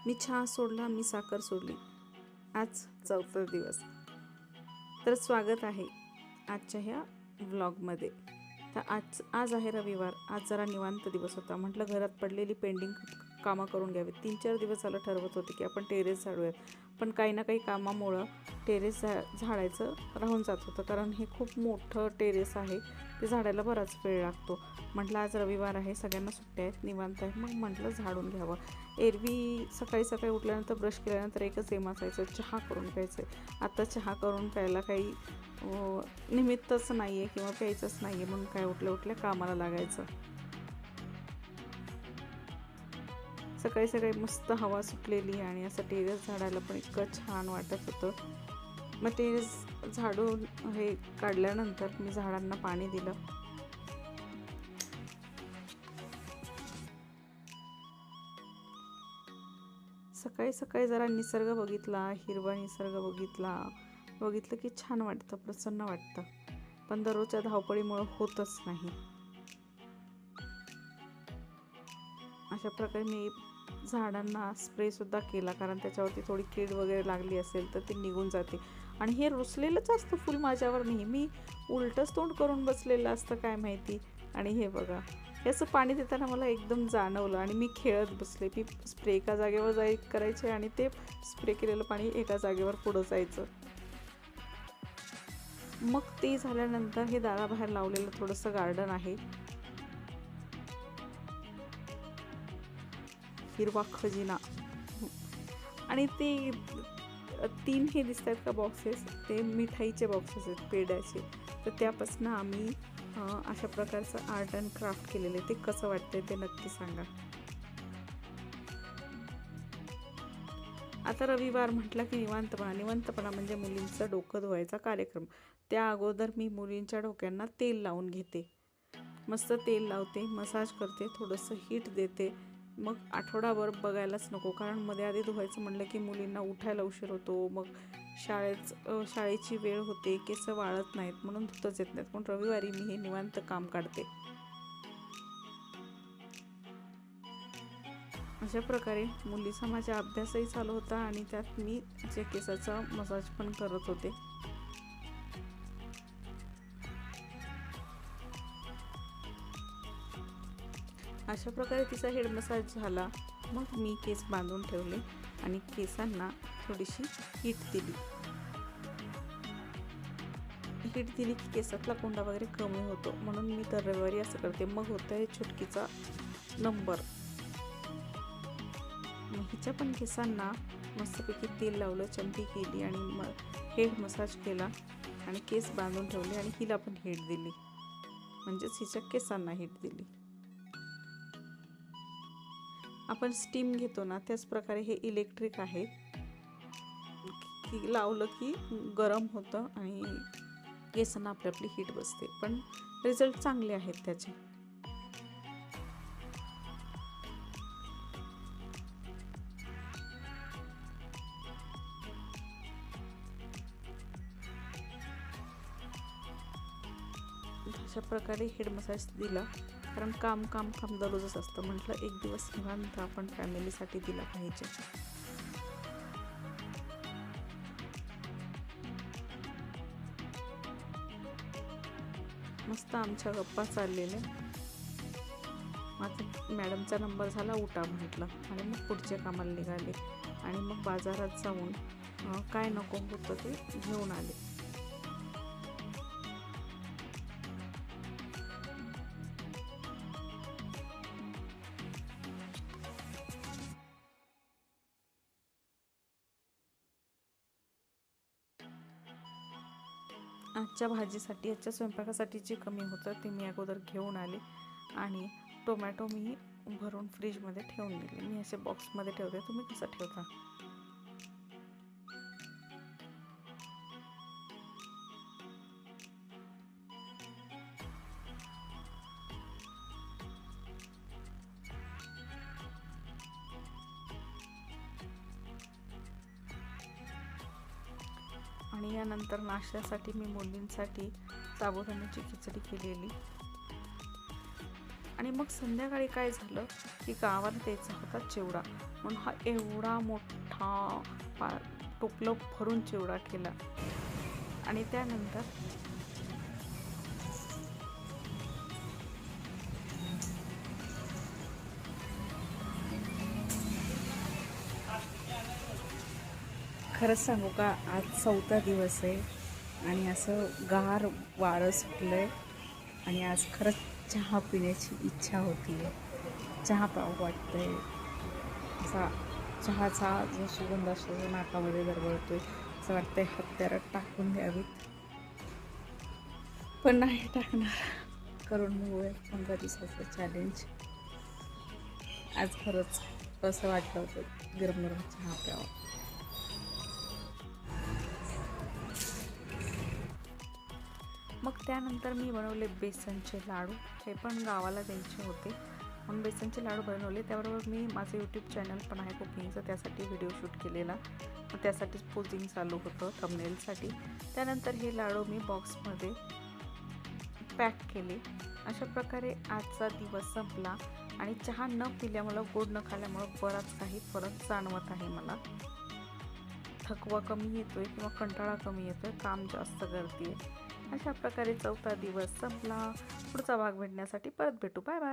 मी चहा सोडला, मी साखर सोडली. आज 4था दिवस. तर स्वागत आहे आजच्या ह्या व्लॉगमध्ये. तर आज आहे रविवार. आज जरा निवांत दिवस होता. म्हटलं घरात पडलेली पेंडिंग कामं करून घ्यावी. 3-4 दिवस झालं ठरवत होते की आपण टेरेस झाडूयात, पण काही ना काही कामामुळं टेरेस झाडायचं राहून जात होतं. कारण हे खूप मोठं टेरेस आहे, ते झाडायला बराच वेळ लागतो. म्हटलं आज रविवार आहे, सगळ्यांना सुट्ट्या आहेत, निवांत आहे, मग म्हटलं झाडून घ्यावं. एरवी सकाळी सकाळी उठल्यानंतर ब्रश केल्यानंतर एकच एम असायचं, चहा करून प्यायचं. आता चहा करून प्यायला काही निमित्तच नाही आहे किंवा प्यायचंच नाही आहे, म्हणून काय उठल्या उठल्या कामाला लागायचं. सकाळी सकाळी मस्त हवा सुटलेली आणि असं टेरेस झाडायला पण इतकं छान वाटत होतं. मग टेरेस झाडून हे काढल्यानंतर मी झाडांना पाणी दिलं. सकाळी सकाळी जरा निसर्ग बघितला, हिरवा निसर्ग बघितलं की छान वाटतं, प्रसन्न वाटतं. पण दररोजच्या धावपळीमुळं होतच नाही. अशा प्रकारे मी झाडांना स्प्रेसुद्धा केला, कारण त्याच्यावरती थोडी कीड वगैरे लागली असेल तर ती निघून जाते. आणि हे रुसलेलंच असतं फुल माझ्यावर, नेहमी उलटंच तोंड करून बसलेलं असतं काय माहिती. आणि हे बघा, हे असं पाणी देताना मला एकदम जाणवलं आणि मी खेळत बसले. मी स्प्रे एका जागेवर करायचे आणि ते स्प्रे केलेलं पाणी एका जागेवर पुढं जायचं. मग ते झाल्यानंतर हे दाराबाहेर लावलेलं थोडंसं गार्डन आहे. हिरवा खजिना. आणि ते 3 हे दिसत आहेत का बॉक्सेस, ते मिठाईचे बॉक्सेस आहेत, पेड्याचे. तर त्यापासून आम्ही अशा प्रकारचं आर्ट अँड क्राफ्ट केलेलं आहे. ते कसं वाटतंय ते नक्की सांगा. आता रविवार म्हटलं की निवांतपणा म्हणजे मुलींचं डोकं धुवायचा कार्यक्रम. त्या अगोदर मी मुलींच्या डोक्यांना तेल लावून घेते. मस्त तेल लावते, मसाज करते, थोडंसं हीट देते. मग आठवडाभर बघायलाच नको, कारण मध्ये आधी धुवायचं म्हणलं की मुलींना उठायला उशीर होतो. मग शाळेची वेळ होते, केस वाळत नाहीत, म्हणून धुतच येत नाहीत. पण रविवारी मी हे निवांत काम काढते. अशा प्रकारे मुलीचा माझा अभ्यासही चालू होता आणि त्यात मी जे केसाचा मसाज पण करत होते. अशा प्रकारे तिचा हेड मसाज झाला. मग मी केस बांधून ठेवले आणि केसांना थोडीशी हीट दिली. हीट दिली की केसातला कोंडा वगैरे कमी होतो, म्हणून मी दर रविवारी असं करते. मग होतं आहे चुटकीचा नंबर. मग हिच्या पण केसांना मस्तपैकी तेल लावलं, चंपी केली आणि मग हेड मसाज केला आणि केस बांधून ठेवले आणि हिला पण हीट दिली, म्हणजेच हिच्या केसांना हीट दिली. आपण स्टीम घेतो ना, त्याच प्रकारे हे इलेक्ट्रिक आहे की लावलं की गरम होतं आणि केसांना आपली हीट बसते. पण रिझल्ट चांगले आहेत त्याचे. अशा प्रकारे हेड मसाज दिला, कारण काम दररोजच असतं. म्हटलं एक दिवस निवांत आपण फॅमिलीसाठी दिला पाहिजे. मस्त आमच्या गप्पा चाललेल्या. माझा मॅडमचा नंबर झाला, उठा म्हटलं, आणि मग पुढच्या कामाला निघाले. आणि मग बाजारात जाऊन काय नको होतं ते घेऊन आले. आजच्या स्वयंपाकासाठी जे कमी होतं ते मी अगोदर घेऊन आले. आणि टोमॅटो मी भरून फ्रीजमध्ये ठेवून दिले. मी असे बॉक्समध्ये ठेवते, तुम्ही कसं ठेवता? आणि यानंतर नाश्त्यासाठी मी मुलींसाठी साबुदाण्याची खिचडी केलेली आणि मग संध्याकाळी काय झालं की गावाला द्यायचा होता चिवडा, म्हणून हा एवढा मोठा टोपलं भरून चिवडा केला. आणि त्यानंतर खरंच सांगू का, आज 4था दिवस आहे आणि असं गार वारं सुटलं आहे आणि आज खरंच चहा पिण्याची इच्छा होती आहे. चहा प्यावं वाटतं आहे. असा चहाचा जो सुगंध असतो तो नाकामध्ये दरवळतो आहे. असं वाटतं आहे हत्यारात टाकून द्यावीत, पण नाही टाकणार. करून बघूया 15 दिवसाचं चॅलेंज. आज खरंच असं वाटलं होतं गरम गरम चहा प्यावा. मग त्यानंतर मी बनवले बेसनचे लाडू. हे पण गावाला द्यायचे होते म्हणून बेसनचे लाडू बनवले. त्याबरोबर मी माझं यूट्यूब चॅनल पण आहे कुकिंगचं, त्यासाठी व्हिडिओ शूट केलेला. मग त्यासाठीच पोजिंग चालू होतं थंबनेलसाठी. त्यानंतर हे लाडू मी बॉक्समध्ये पॅक केले. अशा प्रकारे आजचा दिवस संपला आणि चहा न पिल्यामुळं, गोड न खाल्ल्यामुळं बराच काही फरक जाणवत आहे मला. थकवा कमी येतोय किंवा कंटाळा कमी येतोय, काम जास्त करते. अशा प्रकारे 4था दिवस संपला. पुढचा भाग भेटण्यासाठी परत भेटू. Bye bye.